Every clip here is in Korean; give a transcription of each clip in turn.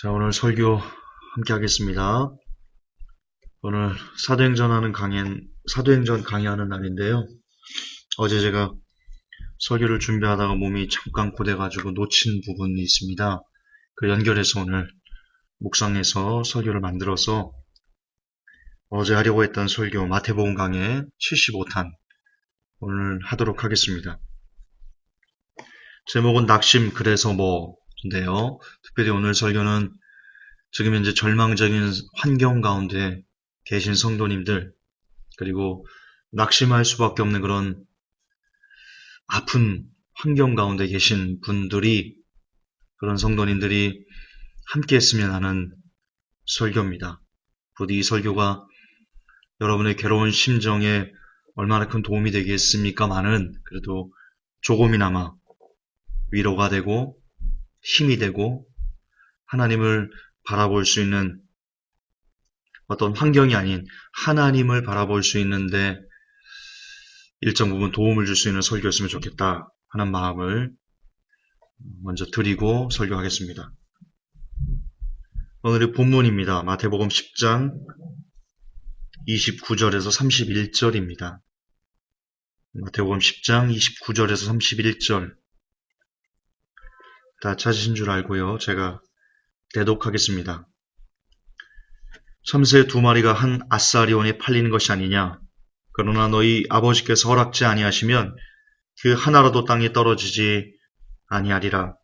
자, 오늘 설교 함께 하겠습니다. 오늘 사도행전 강의하는 날인데요. 어제 제가 설교를 준비하다가 몸이 잠깐 고돼가지고 놓친 부분이 있습니다. 그 연결해서 오늘 묵상해서 설교를 만들어서 어제 하려고 했던 설교 마태복음 강의 75탄 오늘 하도록 하겠습니다. 제목은 낙심 그래서 뭐인데요. 특별히 오늘 설교는 지금 현재 절망적인 환경 가운데 계신 성도님들, 그리고 낙심할 수밖에 없는 그런 아픈 환경 가운데 계신 분들이, 그런 성도님들이 함께 했으면 하는 설교입니다. 부디 이 설교가 여러분의 괴로운 심정에 얼마나 큰 도움이 되겠습니까마는 그래도 조금이나마 위로가 되고 힘이 되고 하나님을 바라볼 수 있는 어떤 환경이 아닌 하나님을 바라볼 수 있는데 일정 부분 도움을 줄 수 있는 설교였으면 좋겠다 하는 마음을 먼저 드리고 설교하겠습니다. 오늘의 본문입니다. 마태복음 10장 29절에서 31절입니다. 마태복음 10장 29절에서 31절 다 찾으신 줄 알고요. 제가 대독하겠습니다. 참새 2마리가 한 아사리온에 팔리는 것이 아니냐? 그러나 너희 아버지께서 허락지 아니하시면 그 하나라도 땅에 떨어지지 아니하리라.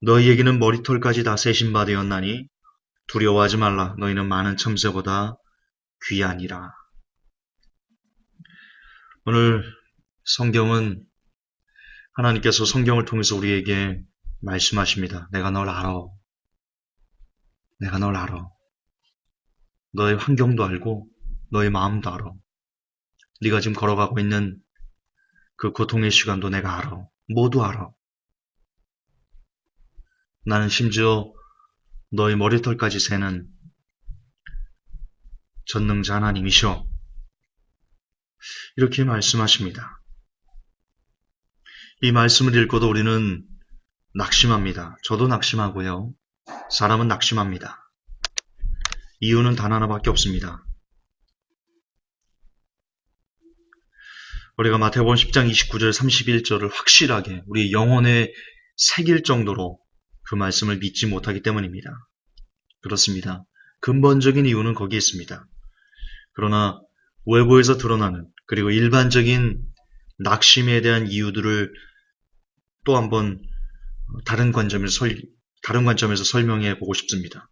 너희에게는 머리털까지 다 세신 바 되었나니 두려워하지 말라. 너희는 많은 참새보다 귀하니라. 오늘 성경은 하나님께서 성경을 통해서 우리에게 말씀하십니다. 내가 널 알아. 내가 널 알아. 너의 환경도 알고 너의 마음도 알아. 네가 지금 걸어가고 있는 그 고통의 시간도 내가 알아. 모두 알아. 나는 심지어 너의 머리털까지 세는 전능자 하나님이셔. 이렇게 말씀하십니다. 이 말씀을 읽고도 우리는 낙심합니다. 저도 낙심하고요. 사람은 낙심합니다. 이유는 단 하나밖에 없습니다. 우리가 마태복음 10장 29절 31절을 확실하게 우리 영혼에 새길 정도로 그 말씀을 믿지 못하기 때문입니다. 그렇습니다. 근본적인 이유는 거기에 있습니다. 그러나 외부에서 드러나는 그리고 일반적인 낙심에 대한 이유들을 또 한번 다른 관점에서 설명해 보고 싶습니다.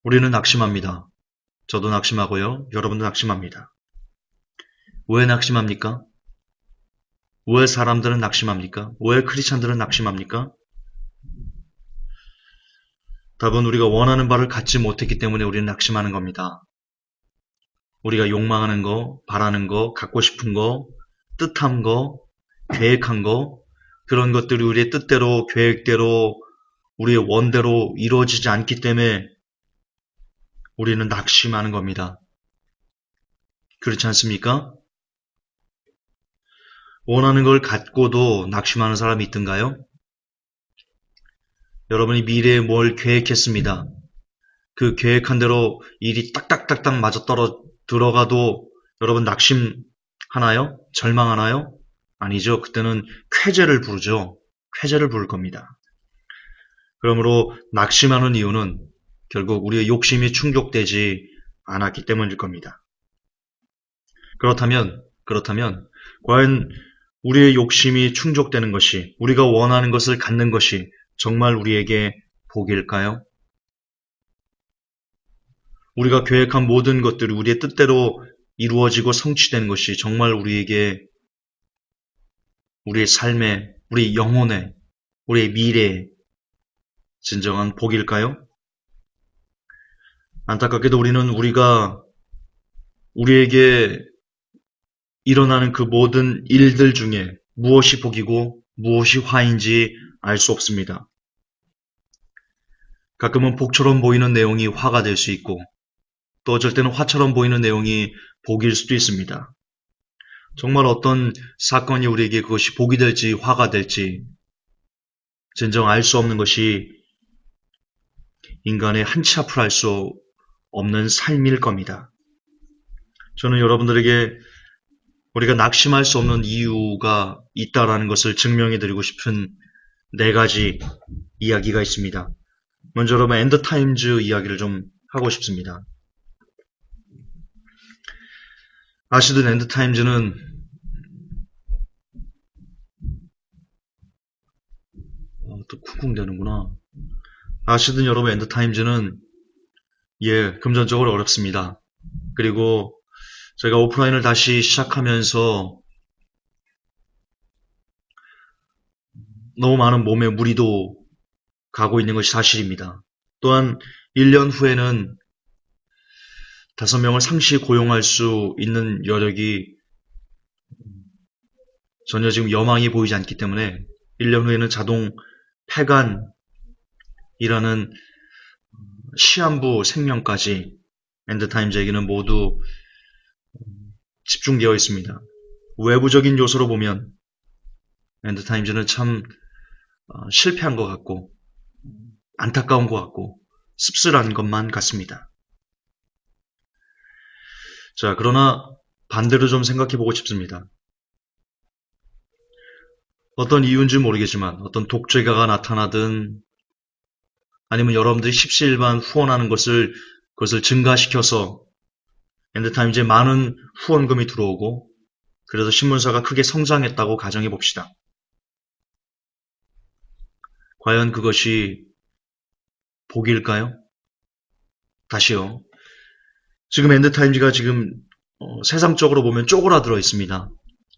우리는 낙심합니다. 저도 낙심하고요. 여러분도 낙심합니다. 왜 낙심합니까? 왜 사람들은 낙심합니까? 왜 크리스찬들은 낙심합니까? 답은 우리가 원하는 바를 갖지 못했기 때문에 우리는 낙심하는 겁니다. 우리가 욕망하는 거, 바라는 거, 갖고 싶은 거, 뜻한 거, 계획한 거, 그런 것들이 우리의 뜻대로, 계획대로, 우리의 원대로 이루어지지 않기 때문에 우리는 낙심하는 겁니다. 그렇지 않습니까? 원하는 걸 갖고도 낙심하는 사람이 있던가요? 여러분이 미래에 뭘 계획했습니다. 그 계획한 대로 일이 딱딱딱딱 맞아 들어가도 여러분 낙심하나요? 절망하나요? 아니죠. 그때는 쾌재를 부르죠. 쾌재를 부를 겁니다. 그러므로 낙심하는 이유는 결국 우리의 욕심이 충족되지 않았기 때문일 겁니다. 그렇다면 과연 우리의 욕심이 충족되는 것이, 우리가 원하는 것을 갖는 것이 정말 우리에게 복일까요? 우리가 계획한 모든 것들이 우리의 뜻대로 이루어지고 성취되는 것이 정말 우리에게, 우리의 삶에, 우리 영혼에, 우리의 미래에 진정한 복일까요? 안타깝게도 우리는 우리에게 일어나는 그 모든 일들 중에 무엇이 복이고 무엇이 화인지 알 수 없습니다. 가끔은 복처럼 보이는 내용이 화가 될 수 있고 또 어쩔 때는 화처럼 보이는 내용이 복일 수도 있습니다. 정말 어떤 사건이 우리에게 그것이 복이 될지 화가 될지 진정 알 수 없는 것이 인간의 한치 앞을 알 수 없는 삶일 겁니다. 저는 여러분들에게 우리가 낙심할 수 없는 이유가 있다라는 것을 증명해 드리고 싶은 4가지 이야기가 있습니다. 먼저 여러분 엔드타임즈 이야기를 좀 하고 싶습니다. 아시든 엔드타임즈는 또 쿵쿵대는구나. 아시든 여러분 엔드타임즈는 금전적으로 어렵습니다. 그리고 제가 오프라인을 다시 시작하면서 너무 많은 몸에 무리도 가고 있는 것이 사실입니다. 또한 1년 후에는 5명을 상시 고용할 수 있는 여력이 전혀 지금 여망이 보이지 않기 때문에 1년 후에는 자동 폐간이라는 시한부 생명까지 엔드타임즈에게는 모두 집중되어 있습니다. 외부적인 요소로 보면 엔드타임즈는 참 실패한 것 같고 안타까운 것 같고 씁쓸한 것만 같습니다. 자, 그러나 반대로 좀 생각해 보고 싶습니다. 어떤 이유인지 모르겠지만 어떤 독재가가 나타나든 아니면 여러분들이 십시일반 후원하는 그것을 증가시켜서 엔드타임즈에 많은 후원금이 들어오고 그래서 신문사가 크게 성장했다고 가정해 봅시다. 과연 그것이 복일까요? 다시요. 지금 엔드타임즈가 지금 세상적으로 보면 쪼그라들어 있습니다.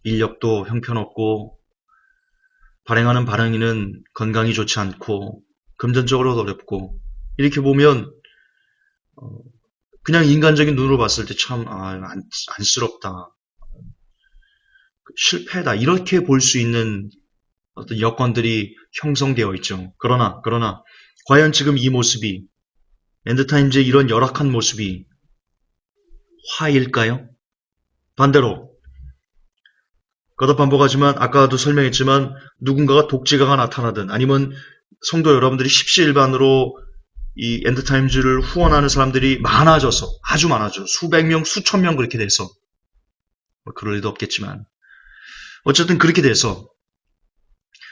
인력도 형편없고 발행하는 발행인은 건강이 좋지 않고 금전적으로도 어렵고 이렇게 보면 그냥 인간적인 눈으로 봤을 때 참 안쓰럽다. 실패다. 이렇게 볼 수 있는 어떤 여건들이 형성되어 있죠. 그러나 과연 지금 이 모습이 엔드타임즈의 이런 열악한 모습이 화일까요? 반대로 거듭반복하지만 아까도 설명했지만 누군가가 독재가가 나타나든 아니면 성도 여러분들이 십시일반으로 이 엔드타임즈를 후원하는 사람들이 많아져서 아주 많아져 수백 명, 수천 명 그렇게 돼서 그럴 리도 없겠지만 어쨌든 그렇게 돼서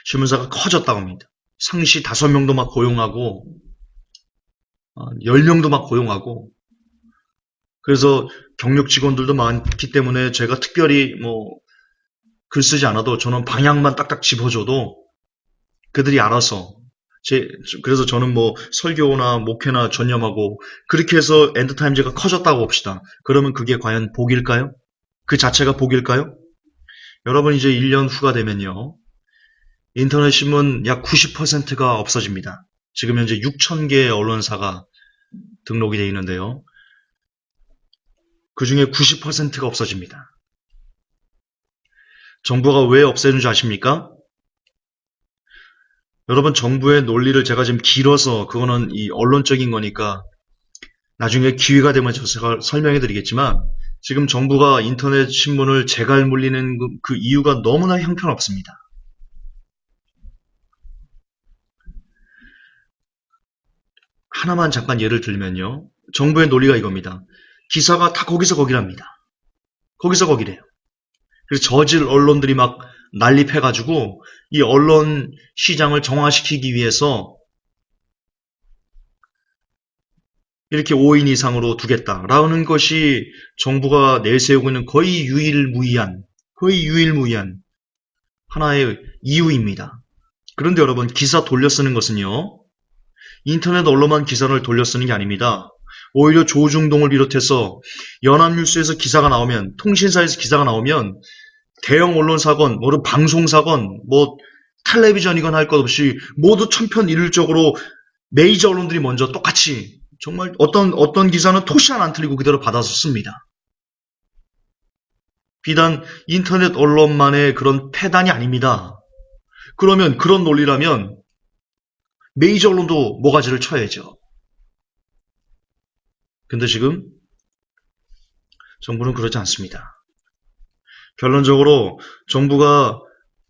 신문사가 커졌다고 합니다. 상시 5명도 막 고용하고 10명도 막 고용하고 그래서 경력 직원들도 많기 때문에 제가 특별히 글 쓰지 않아도 저는 방향만 딱딱 짚어줘도 그들이 알아서 그래서 저는 설교나 목회나 전념하고 그렇게 해서 엔드타임즈가 커졌다고 봅시다. 그러면 그게 과연 복일까요? 그 자체가 복일까요? 여러분 이제 1년 후가 되면요. 인터넷 신문 약 90%가 없어집니다. 지금 현재 6,000개의 언론사가 등록이 되어 있는데요. 그 중에 90%가 없어집니다. 정부가 왜 없애는 줄 아십니까? 여러분 정부의 논리를 제가 지금 길어서 그거는 이 언론적인 거니까 나중에 기회가 되면 제가 설명해 드리겠지만 지금 정부가 인터넷 신문을 재갈 물리는 그 이유가 너무나 형편없습니다. 하나만 잠깐 예를 들면요. 정부의 논리가 이겁니다. 기사가 다 거기서 거기랍니다. 거기서 거기래요. 그래서 저질 언론들이 막 난립해가지고 이 언론 시장을 정화시키기 위해서 이렇게 5인 이상으로 두겠다라는 것이 정부가 내세우고 있는 거의 유일무이한 하나의 이유입니다. 그런데 여러분 기사 돌려쓰는 것은요. 인터넷 언론만 기사를 돌려쓰는 게 아닙니다. 오히려 조중동을 비롯해서 연합뉴스에서 기사가 나오면 통신사에서 기사가 나오면 대형 언론사건, 방송사건, 텔레비전이건 할 것 없이 모두 천편일률적으로 메이저 언론들이 먼저 똑같이 정말 어떤 기사는 토시 하나 안 틀리고 그대로 받아서 씁니다. 비단 인터넷 언론만의 그런 폐단이 아닙니다. 그러면 그런 논리라면 메이저 언론도 모가지를 쳐야죠. 근데 지금 정부는 그러지 않습니다. 결론적으로 정부가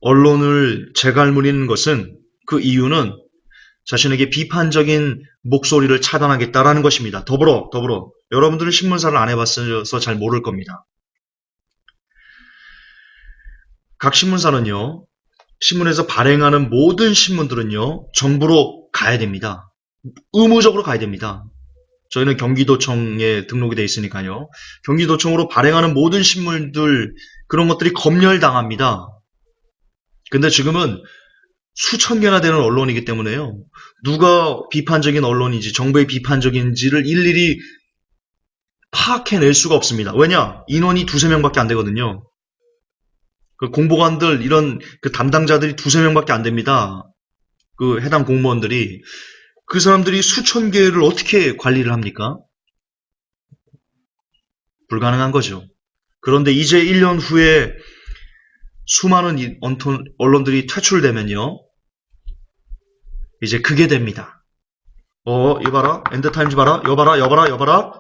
언론을 재갈무리는 것은 그 이유는 자신에게 비판적인 목소리를 차단하겠다라는 것입니다. 더불어 여러분들은 신문사를 안 해봤어서 잘 모를 겁니다. 각 신문사는요, 신문에서 발행하는 모든 신문들은요, 정부로 가야 됩니다. 의무적으로 가야 됩니다. 저희는 경기도청에 등록이 돼 있으니까요. 경기도청으로 발행하는 모든 신문들, 그런 것들이 검열당합니다. 근데 지금은 수천 개나 되는 언론이기 때문에요. 누가 비판적인 언론인지, 정부의 비판적인지를 일일이 파악해낼 수가 없습니다. 왜냐? 인원이 두세 명밖에 안 되거든요. 그 공보관들, 이런 그 담당자들이 두세 명밖에 안 됩니다. 그 해당 공무원들이. 그 사람들이 수천 개를 어떻게 관리를 합니까? 불가능한 거죠. 그런데 이제 1년 후에 수많은 언론들이 퇴출되면요, 이제 그게 됩니다. 이 봐라, 엔드타임즈 봐라, 여봐라.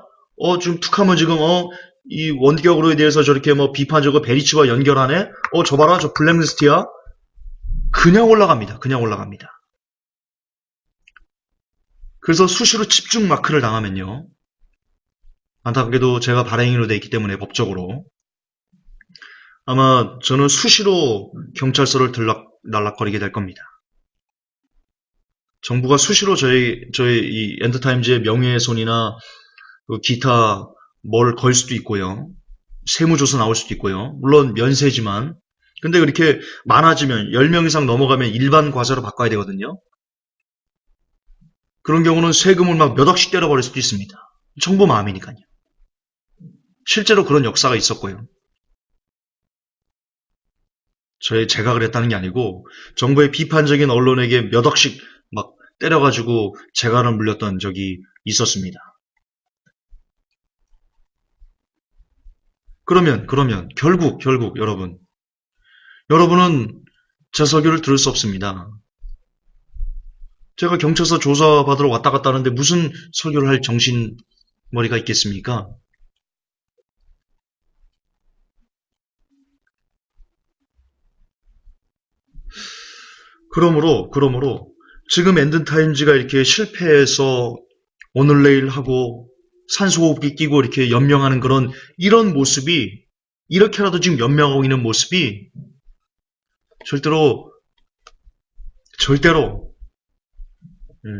지금 툭하면 지금, 이 원격으로에 대해서 저렇게 뭐 비판적으로 베리츠와 연결하네? 저 봐라, 저 블랙리스트야? 그냥 올라갑니다. 그래서 수시로 집중 마크를 당하면요, 안타깝게도 제가 발행인으로 돼 있기 때문에 법적으로 아마 저는 수시로 경찰서를 날락거리게 될 겁니다. 정부가 수시로 저희 이 엔드타임즈의 명예훼손이나 그 기타 뭘 걸 수도 있고요. 세무조사 나올 수도 있고요. 물론 면세지만. 근데 그렇게 많아지면 10명 이상 넘어가면 일반 과세로 바꿔야 되거든요. 그런 경우는 세금을 막 몇 억씩 때려버릴 수도 있습니다. 정부 마음이니까요. 실제로 그런 역사가 있었고요. 제가 그랬다는 게 아니고 정부의 비판적인 언론에게 몇 억씩 막 때려가지고 재갈을 물렸던 적이 있었습니다. 그러면 결국 여러분은 제 설교를 들을 수 없습니다. 제가 경찰서 조사받으러 왔다 갔다 하는데 무슨 설교를 할 정신머리가 있겠습니까? 그러므로 지금 엔드타임즈가 이렇게 실패해서 오늘 내일 하고 산소호흡기 끼고 이렇게 연명하는 이런 모습이, 이렇게라도 지금 연명하고 있는 모습이 절대로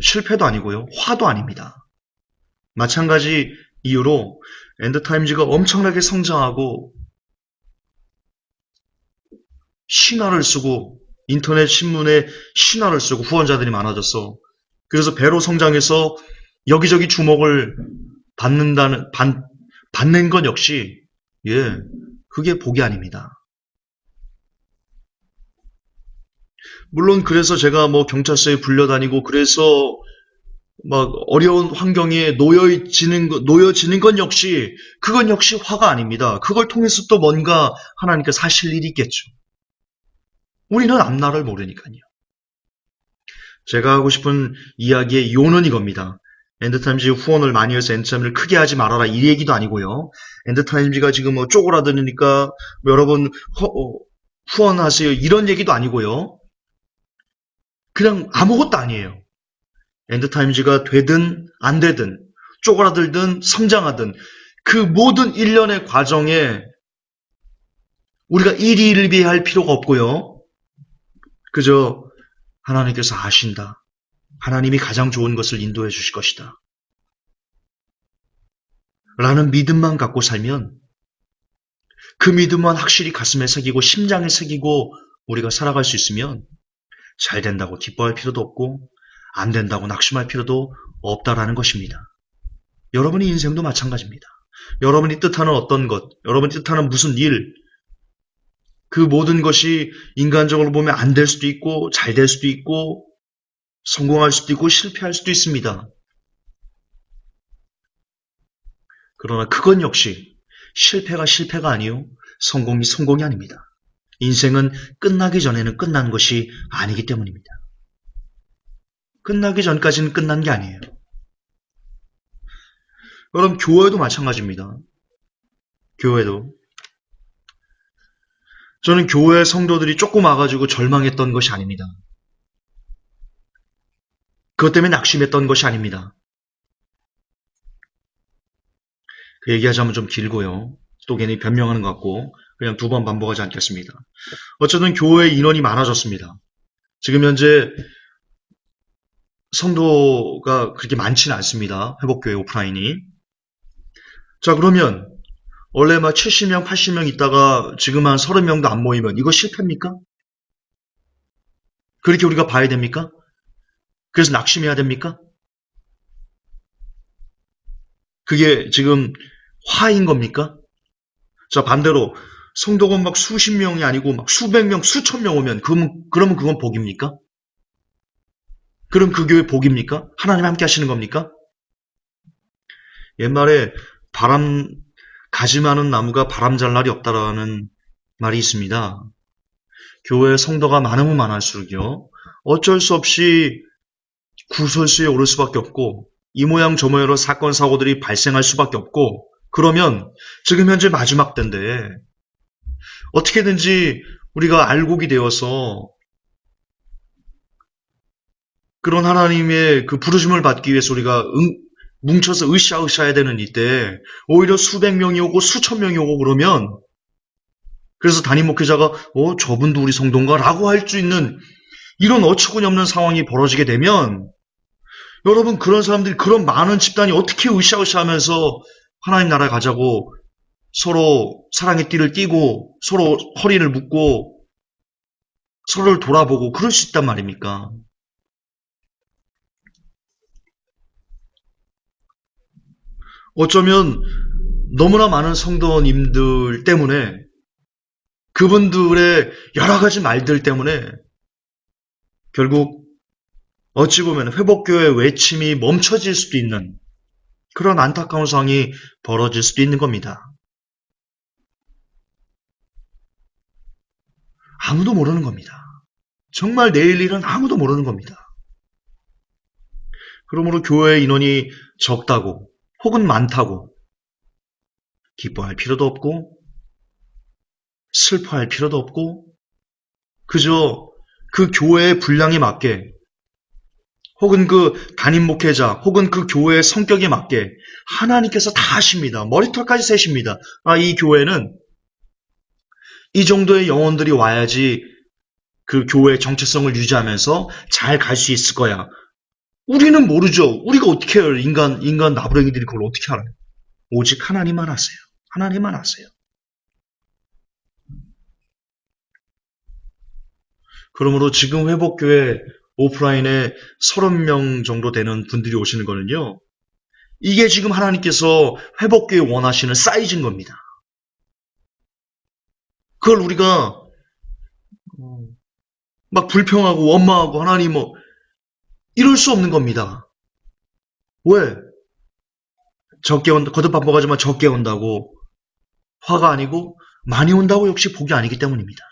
실패도 아니고요, 화도 아닙니다. 마찬가지 이유로 엔드타임즈가 엄청나게 성장하고 신화를 쓰고 인터넷 신문에 신화를 쓰고 후원자들이 많아졌어. 그래서 배로 성장해서 여기저기 주목을 받는 건 역시 그게 복이 아닙니다. 물론 그래서 제가 뭐 경찰서에 불려다니고 그래서 막 어려운 환경에 놓여지는 건 역시 그건 역시 화가 아닙니다. 그걸 통해서 또 뭔가 하나님께서 하실 일이 있겠죠. 우리는 앞날을 모르니까요. 제가 하고 싶은 이야기의 요는 이겁니다. 엔드타임즈 후원을 많이 해서 엔드타임즈를 크게 하지 말아라 이 얘기도 아니고요. 엔드타임즈가 지금 뭐 쪼그라드니까 여러분 후원하세요 이런 얘기도 아니고요. 그냥 아무것도 아니에요. 엔드타임즈가 되든 안 되든 쪼그라들든 성장하든 그 모든 일련의 과정에 우리가 일희일비할 필요가 없고요. 그저 하나님께서 아신다. 하나님이 가장 좋은 것을 인도해 주실 것이다. 라는 믿음만 갖고 살면, 그 믿음만 확실히 가슴에 새기고 심장에 새기고 우리가 살아갈 수 있으면 잘 된다고 기뻐할 필요도 없고 안 된다고 낙심할 필요도 없다라는 것입니다. 여러분의 인생도 마찬가지입니다. 여러분이 뜻하는 어떤 것, 여러분이 뜻하는 무슨 일, 그 모든 것이 인간적으로 보면 안 될 수도 있고 잘 될 수도 있고 성공할 수도 있고 실패할 수도 있습니다. 그러나 그건 역시 실패가 아니요 성공이 아닙니다. 인생은 끝나기 전에는 끝난 것이 아니기 때문입니다. 끝나기 전까지는 끝난 게 아니에요. 그럼 교회도 마찬가지입니다. 교회도. 저는 교회 성도들이 조금 와가지고 절망했던 것이 아닙니다. 그것 때문에 낙심했던 것이 아닙니다. 그 얘기하자면 좀 길고요. 또 괜히 변명하는 것 같고 그냥 두 번 반복하지 않겠습니다. 어쨌든 교회 인원이 많아졌습니다. 지금 현재 성도가 그렇게 많지는 않습니다. 회복교회 오프라인이. 자, 그러면 원래 막 70명, 80명 있다가 지금 한 30명도 안 모이면 이거 실패입니까? 그렇게 우리가 봐야 됩니까? 그래서 낙심해야 됩니까? 그게 지금 화인 겁니까? 자, 반대로 성도가 막 수십 명이 아니고 막 수백 명, 수천 명 오면 그러면 그건 복입니까? 그럼 그 교회 복입니까? 하나님 함께 하시는 겁니까? 옛말에 가지 많은 나무가 바람 잘 날이 없다라는 말이 있습니다. 교회 성도가 많으면 많을수록요. 어쩔 수 없이 구설수에 오를 수밖에 없고 이 모양 저 모양으로 사건 사고들이 발생할 수밖에 없고 그러면 지금 현재 마지막 때인데 어떻게든지 우리가 알곡이 되어서 그런 하나님의 그 부르심을 받기 위해서 우리가 뭉쳐서 으쌰으쌰해야 되는 이때 오히려 수백 명이 오고 수천 명이 오고 그러면 그래서 담임 목회자가 저분도 우리 성도인가? 라고 할 수 있는 이런 어처구니 없는 상황이 벌어지게 되면 여러분 그런 사람들이 그런 많은 집단이 어떻게 으쌰으쌰 하면서 하나님 나라에 가자고 서로 사랑의 띠를 띠고 서로 허리를 묶고 서로를 돌아보고 그럴 수 있단 말입니까? 어쩌면 너무나 많은 성도님들 때문에 그분들의 여러 가지 말들 때문에 결국 어찌 보면 회복교회 외침이 멈춰질 수도 있는 그런 안타까운 상황이 벌어질 수도 있는 겁니다. 아무도 모르는 겁니다. 정말 내일 일은 아무도 모르는 겁니다. 그러므로 교회 인원이 적다고 혹은 많다고 기뻐할 필요도 없고 슬퍼할 필요도 없고 그저 그 교회의 분량에 맞게 혹은 그 담임 목회자 혹은 그 교회의 성격에 맞게 하나님께서 다 하십니다. 머리털까지 세십니다. 이 교회는 이 정도의 영혼들이 와야지 그 교회의 정체성을 유지하면서 잘 갈 수 있을 거야. 우리는 모르죠. 우리가 어떻게 해요? 인간 나부랭이들이 그걸 어떻게 알아요? 오직 하나님만 아세요. 하나님만 아세요. 그러므로 지금 회복교회 오프라인에 30명 정도 되는 분들이 오시는 거는요. 이게 지금 하나님께서 회복교회 원하시는 사이즈인 겁니다. 그걸 우리가 막 불평하고 원망하고 하나님 이럴 수 없는 겁니다. 왜? 적게 온다, 거듭 반복하지만 적게 온다고 화가 아니고 많이 온다고 역시 복이 아니기 때문입니다.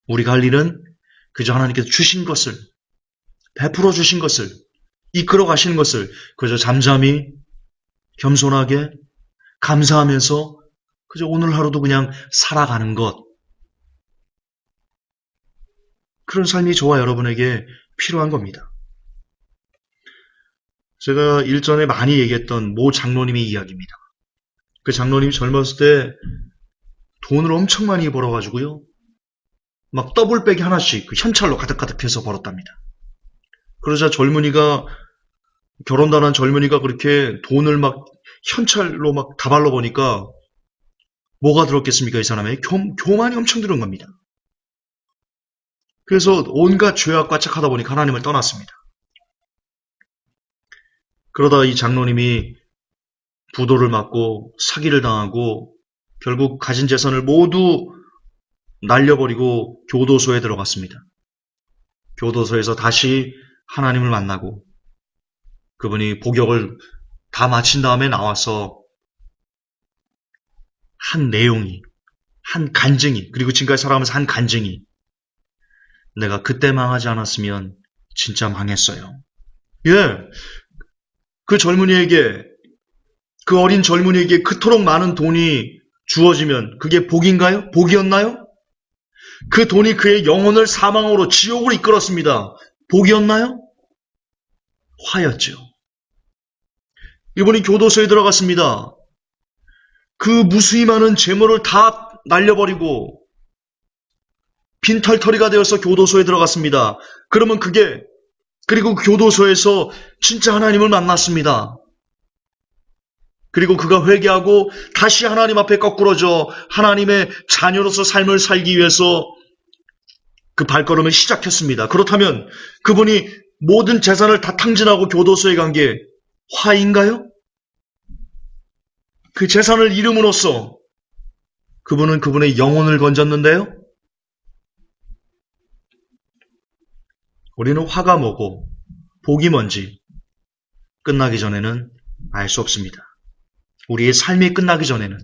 우리가 할 일은 그저 하나님께서 주신 것을 베풀어 주신 것을 이끌어 가시는 것을 그저 잠잠히 겸손하게 감사하면서 그저 오늘 하루도 그냥 살아가는 것 그런 삶이 저와 여러분에게 필요한 겁니다. 제가 일전에 많이 얘기했던 모 장로님의 이야기입니다. 그 장로님이 젊었을 때 돈을 엄청 많이 벌어가지고요. 막 더블백이 하나씩 그 현찰로 가득가득해서 벌었답니다. 그러자 결혼도 안 한 젊은이가 그렇게 돈을 막 현찰로 막 다발로 보니까 뭐가 들었겠습니까? 이 사람의 교만이 엄청 들은 겁니다. 그래서 온갖 죄악과 착하다 보니까 하나님을 떠났습니다. 그러다 이 장로님이 부도를 맞고 사기를 당하고 결국 가진 재산을 모두 날려버리고 교도소에 들어갔습니다. 교도소에서 다시 하나님을 만나고 그분이 복역을 다 마친 다음에 나와서 한 내용이, 한 간증이, 그리고 지금까지 살아가면서 한 간증이 내가 그때 망하지 않았으면 진짜 망했어요. 예, 그 어린 젊은이에게 그토록 많은 돈이 주어지면 그게 복인가요? 복이었나요? 그 돈이 그의 영혼을 사망으로 지옥으로 이끌었습니다. 복이었나요? 화였죠. 이분이 교도소에 들어갔습니다. 그 무수히 많은 재물을 다 날려버리고 빈털터리가 되어서 교도소에 들어갔습니다. 그리고 교도소에서 진짜 하나님을 만났습니다. 그리고 그가 회개하고 다시 하나님 앞에 거꾸러져 하나님의 자녀로서 삶을 살기 위해서 그 발걸음을 시작했습니다. 그렇다면 그분이 모든 재산을 다 탕진하고 교도소에 간 게 화인가요? 그 재산을 잃음으로써 그분은 그분의 영혼을 건졌는데요. 우리는 화가 뭐고 복이 뭔지 끝나기 전에는 알 수 없습니다. 우리의 삶이 끝나기 전에는,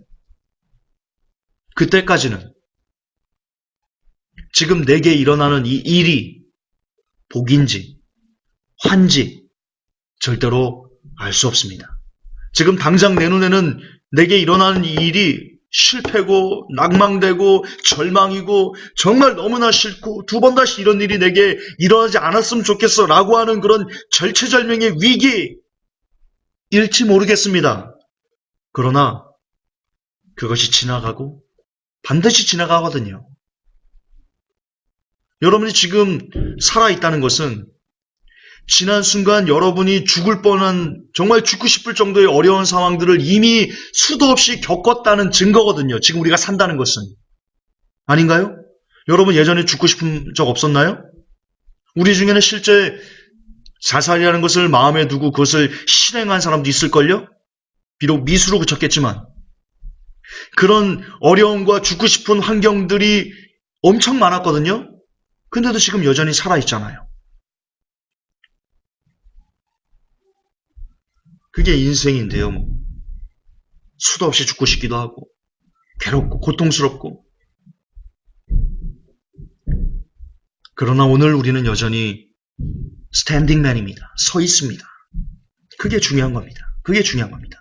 그때까지는 지금 내게 일어나는 이 일이 복인지 환지 절대로 알 수 없습니다. 지금 당장 내 눈에는 내게 일어나는 이 일이 실패고 낭망되고 절망이고 정말 너무나 싫고 두 번 다시 이런 일이 내게 일어나지 않았으면 좋겠어 라고 하는 그런 절체절명의 위기일지 모르겠습니다. 그러나 그것이 지나가고 반드시 지나가거든요. 여러분이 지금 살아있다는 것은 지난 순간 여러분이 죽을 뻔한, 정말 죽고 싶을 정도의 어려운 상황들을 이미 수도 없이 겪었다는 증거거든요. 지금 우리가 산다는 것은. 아닌가요? 여러분 예전에 죽고 싶은 적 없었나요? 우리 중에는 실제 자살이라는 것을 마음에 두고 그것을 실행한 사람도 있을걸요? 비록 미수로 그쳤겠지만. 그런 어려움과 죽고 싶은 환경들이 엄청 많았거든요. 근데도 지금 여전히 살아있잖아요. 그게 인생인데요. 수도 없이 죽고 싶기도 하고 괴롭고 고통스럽고. 그러나 오늘 우리는 여전히 스탠딩맨입니다. 서 있습니다. 그게 중요한 겁니다. 그게 중요한 겁니다.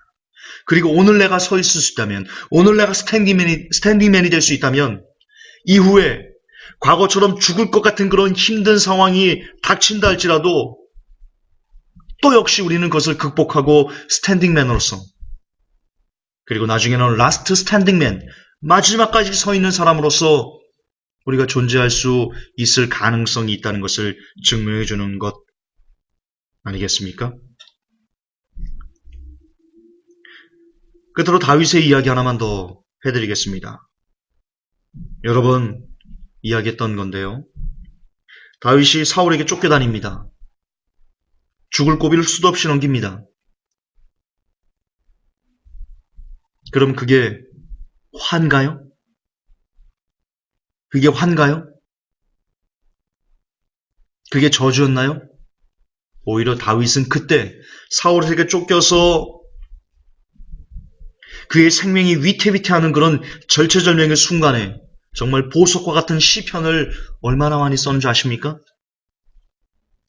그리고 오늘 내가 서 있을 수 있다면, 오늘 내가 스탠딩맨이 될 수 있다면 이후에 과거처럼 죽을 것 같은 그런 힘든 상황이 닥친다 할지라도 또 역시 우리는 그것을 극복하고 스탠딩맨으로서, 그리고 나중에는 라스트 스탠딩맨, 마지막까지 서 있는 사람으로서 우리가 존재할 수 있을 가능성이 있다는 것을 증명해 주는 것 아니겠습니까? 끝으로 다윗의 이야기 하나만 더 해드리겠습니다. 여러 번 이야기했던 건데요. 다윗이 사울에게 쫓겨다닙니다. 죽을 고비를 수도 없이 넘깁니다. 그럼 그게 화인가요? 그게 화인가요? 그게 저주였나요? 오히려 다윗은 그때 사울에게 쫓겨서 그의 생명이 위태위태하는 그런 절체절명의 순간에 정말 보석과 같은 시편을 얼마나 많이 썼는지 아십니까?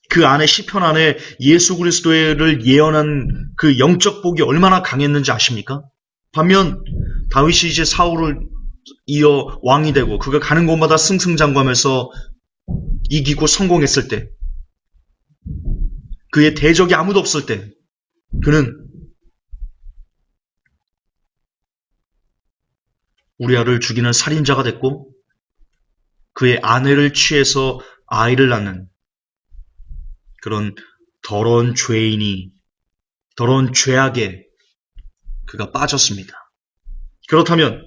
그 안에, 시편 안에 예수 그리스도를 예언한 그 영적 복이 얼마나 강했는지 아십니까? 반면 다윗이 이제 사울을 이어 왕이 되고 그가 가는 곳마다 승승장구하면서 이기고 성공했을 때, 그의 대적이 아무도 없을 때 그는 우리아를 죽이는 살인자가 됐고 그의 아내를 취해서 아이를 낳는 그런 더러운 죄인이, 더러운 죄악에 그가 빠졌습니다. 그렇다면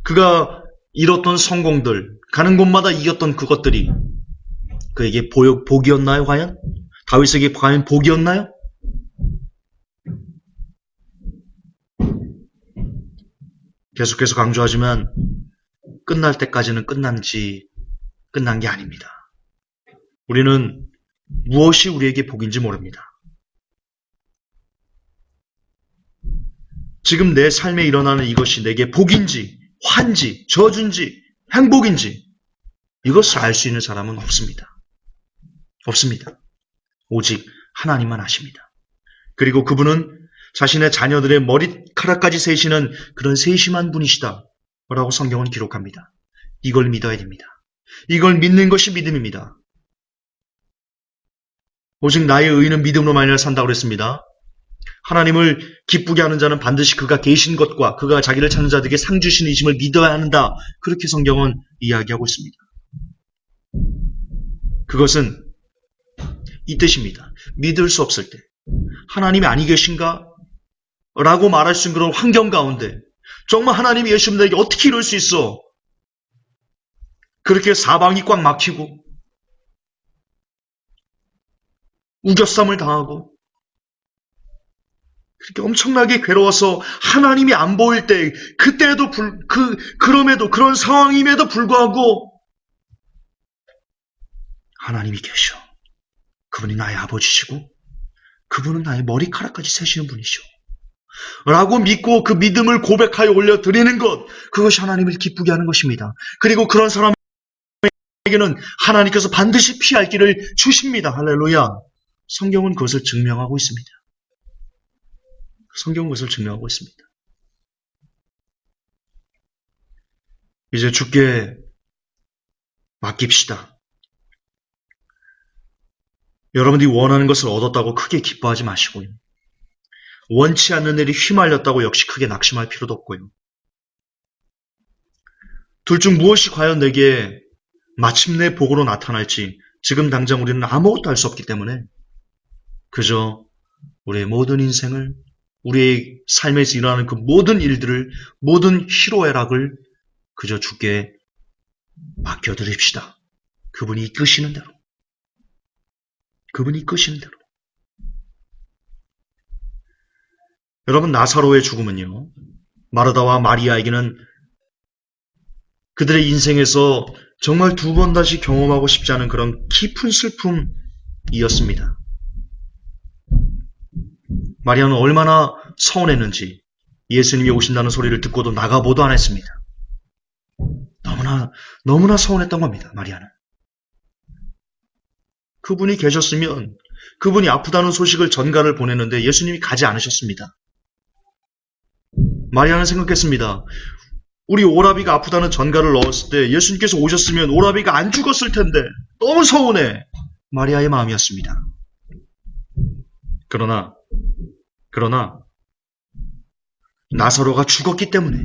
그가 이뤘던 성공들, 가는 곳마다 이겼던 그것들이 그에게 복이었나요? 과연? 다윗에게 과연 복이었나요? 계속해서 강조하지만 끝날 때까지는 끝난 게 아닙니다. 우리는 무엇이 우리에게 복인지 모릅니다. 지금 내 삶에 일어나는 이것이 내게 복인지, 환지, 저주인지, 행복인지 이것을 알 수 있는 사람은 없습니다. 없습니다. 오직 하나님만 아십니다. 그리고 그분은 자신의 자녀들의 머리카락까지 세시는 그런 세심한 분이시다 라고 성경은 기록합니다. 이걸 믿어야 됩니다. 이걸 믿는 것이 믿음입니다. 오직 나의 의는 믿음으로 말미암아 산다고 그랬습니다. 하나님을 기쁘게 하는 자는 반드시 그가 계신 것과 그가 자기를 찾는 자들에게 상 주시는 이심을 믿어야 한다. 그렇게 성경은 이야기하고 있습니다. 그것은 이 뜻입니다. 믿을 수 없을 때 하나님이 아니 계신가? 라고 말할 수 있는 그런 환경 가운데 정말 하나님이 예수님 나에게 어떻게 이럴 수 있어? 그렇게 사방이 꽉 막히고 우겨쌈을 당하고 그렇게 엄청나게 괴로워서 하나님이 안 보일 때 그때도 그럼에도 그런 상황임에도 불구하고 하나님이 계셔. 그분이 나의 아버지시고 그분은 나의 머리카락까지 세시는 분이시오. 라고 믿고 그 믿음을 고백하여 올려드리는 것, 그것이 하나님을 기쁘게 하는 것입니다. 그리고 그런 사람에게는 하나님께서 반드시 피할 길을 주십니다. 할렐루야. 성경은 그것을 증명하고 있습니다. 성경은 그것을 증명하고 있습니다. 이제 주께 맡깁시다. 여러분들이 원하는 것을 얻었다고 크게 기뻐하지 마시고요. 원치 않는 일이 휘말렸다고 역시 크게 낙심할 필요도 없고요. 둘 중 무엇이 과연 내게 마침내 복으로 나타날지 지금 당장 우리는 아무것도 할 수 없기 때문에 그저 우리의 모든 인생을, 우리의 삶에서 일어나는 그 모든 일들을, 모든 희로애락을 그저 주께 맡겨드립시다. 그분이 이끄시는 대로. 그분이 이끄시는 대로. 여러분, 나사로의 죽음은요, 마르다와 마리아에게는 그들의 인생에서 정말 두 번 다시 경험하고 싶지 않은 그런 깊은 슬픔이었습니다. 마리아는 얼마나 서운했는지 예수님이 오신다는 소리를 듣고도 나가보도 안 했습니다. 너무나 서운했던 겁니다, 마리아는. 그분이 계셨으면 그분이 아프다는 소식을 전가를 보냈는데 예수님이 가지 않으셨습니다. 마리아는 생각했습니다. 우리 오라비가 아프다는 전가를 넣었을 때 예수님께서 오셨으면 오라비가 안 죽었을 텐데 너무 서운해. 마리아의 마음이었습니다. 그러나 나사로가 죽었기 때문에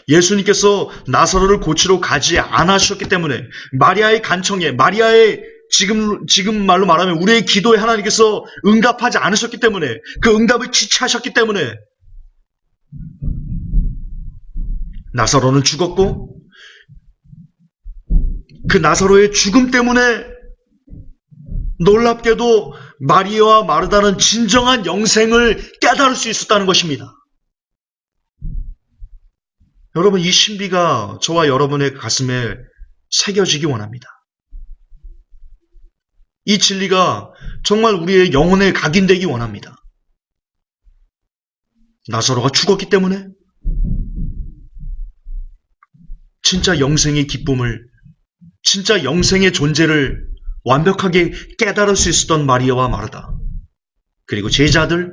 예수님께서 나사로를 고치러 가지 않으셨기 때문에 마리아의 간청에, 마리아의 지금 말로 말하면 우리의 기도에 하나님께서 응답하지 않으셨기 때문에, 그 응답을 지체하셨기 때문에 나사로는 죽었고, 그 나사로의 죽음 때문에 놀랍게도 마리아와 마르다는 진정한 영생을 깨달을 수 있었다는 것입니다. 여러분, 이 신비가 저와 여러분의 가슴에 새겨지기 원합니다. 이 진리가 정말 우리의 영혼에 각인되기 원합니다. 나사로가 죽었기 때문에 진짜 영생의 기쁨을, 진짜 영생의 존재를 완벽하게 깨달을 수 있었던 마리아와 마르다, 그리고 제자들,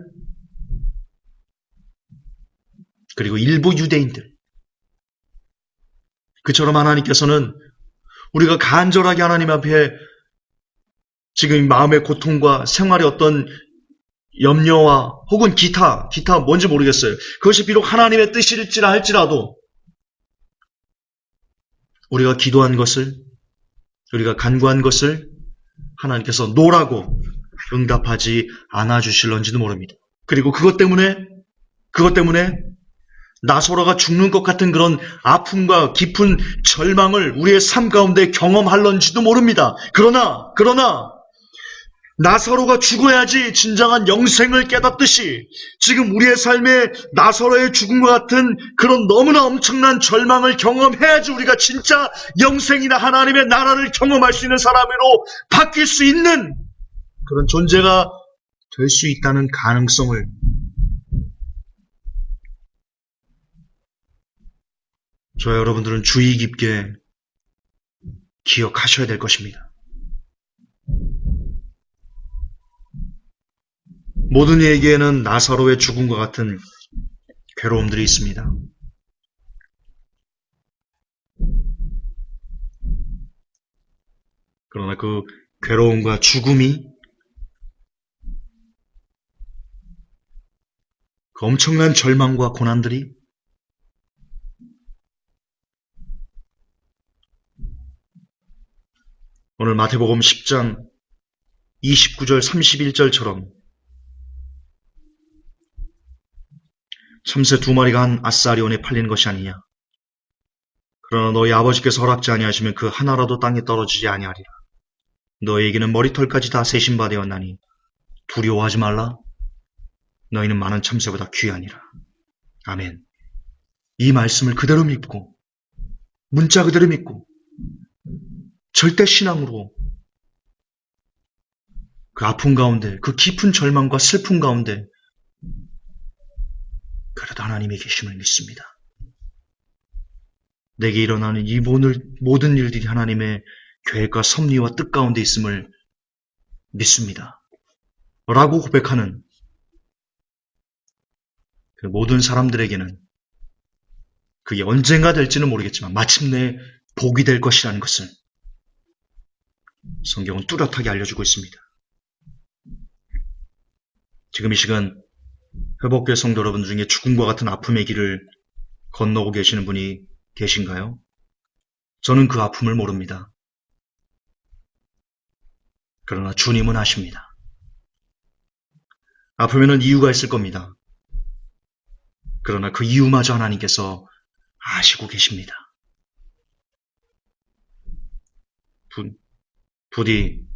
그리고 일부 유대인들, 그처럼 하나님께서는 우리가 간절하게 하나님 앞에 지금 마음의 고통과 생활의 어떤 염려와 혹은 기타 뭔지 모르겠어요. 그것이 비록 하나님의 뜻일지라 할지라도 우리가 기도한 것을, 우리가 간구한 것을 하나님께서 노라고 응답하지 않아 주실런지도 모릅니다. 그리고 그것 때문에 나사로가 죽는 것 같은 그런 아픔과 깊은 절망을 우리의 삶 가운데 경험할런지도 모릅니다. 그러나 나사로가 죽어야지 진정한 영생을 깨닫듯이 지금 우리의 삶에 나사로의 죽음과 같은 그런 너무나 엄청난 절망을 경험해야지 우리가 진짜 영생이나 하나님의 나라를 경험할 수 있는 사람으로 바뀔 수 있는 그런 존재가 될 수 있다는 가능성을 저와 여러분들은 주의 깊게 기억하셔야 될 것입니다. 모든 이에게는 나사로의 죽음과 같은 괴로움들이 있습니다. 그러나 그 괴로움과 죽음이, 그 엄청난 절망과 고난들이 오늘 마태복음 10장 29절 31절처럼 참새 2마리가 한 아사리온에 팔리는 것이 아니냐. 그러나 너희 아버지께서 허락지 아니하시면 그 하나라도 땅에 떨어지지 아니하리라. 너희에게는 머리털까지 다 세신 바 되었나니 두려워하지 말라. 너희는 많은 참새보다 귀하니라. 아멘. 이 말씀을 그대로 믿고, 문자 그대로 믿고, 절대 신앙으로 그 아픔 가운데, 그 깊은 절망과 슬픔 가운데 그래도 하나님의 계심을 믿습니다. 내게 일어나는 이 모든 일들이 하나님의 계획과 섭리와 뜻 가운데 있음을 믿습니다. 라고 고백하는 그 모든 사람들에게는 그게 언젠가 될지는 모르겠지만 마침내 복이 될 것이라는 것을 성경은 뚜렷하게 알려주고 있습니다. 지금 이 시간 회복교회 성도 여러분 중에 죽음과 같은 아픔의 길을 건너고 계시는 분이 계신가요? 저는 그 아픔을 모릅니다. 그러나 주님은 아십니다. 아프면은 이유가 있을 겁니다. 그러나 그 이유마저 하나님께서 아시고 계십니다. 부디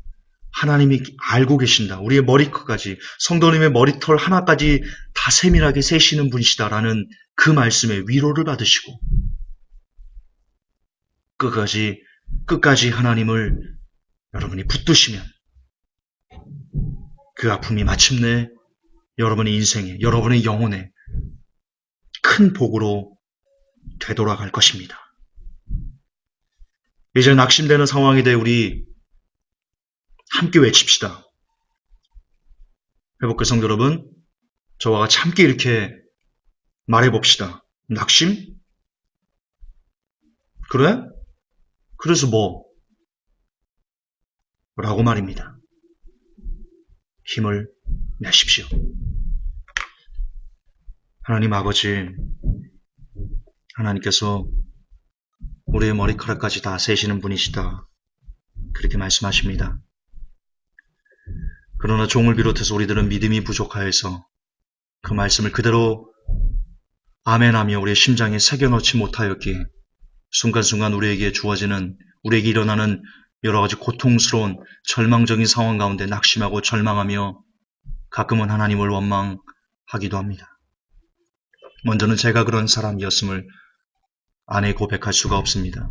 하나님이 알고 계신다. 우리의 머리끝까지, 성도님의 머리털 하나까지 다 세밀하게 세시는 분이시다라는 그 말씀에 위로를 받으시고 끝까지 하나님을 여러분이 붙드시면 그 아픔이 마침내 여러분의 인생에, 여러분의 영혼에 큰 복으로 되돌아갈 것입니다. 이제 낙심되는 상황에 대해 우리 함께 외칩시다. 회복교회 성도 여러분, 저와 같이 함께 이렇게 말해봅시다. 낙심? 그래? 그래서 뭐? 라고 말입니다. 힘을 내십시오. 하나님 아버지, 하나님께서 우리의 머리카락까지 다 세시는 분이시다. 그렇게 말씀하십니다. 그러나 종을 비롯해서 우리들은 믿음이 부족하여서 그 말씀을 그대로 아멘하며 우리의 심장에 새겨넣지 못하였기에 순간순간 우리에게 주어지는, 우리에게 일어나는 여러 가지 고통스러운 절망적인 상황 가운데 낙심하고 절망하며 가끔은 하나님을 원망하기도 합니다. 먼저는 제가 그런 사람이었음을 안에 고백할 수가 없습니다.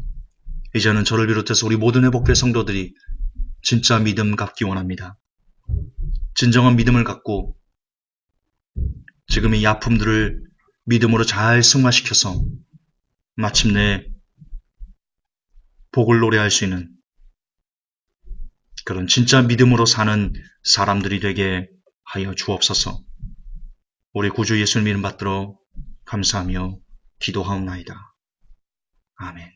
이제는 저를 비롯해서 우리 모든 회복교회 성도들이 진짜 믿음 갖기 원합니다. 진정한 믿음을 갖고 지금 이 아픔들을 믿음으로 잘 승화시켜서 마침내 복을 노래할 수 있는 그런 진짜 믿음으로 사는 사람들이 되게 하여 주옵소서. 우리 구주 예수님 이름 받들어 감사하며 기도하옵나이다. 아멘.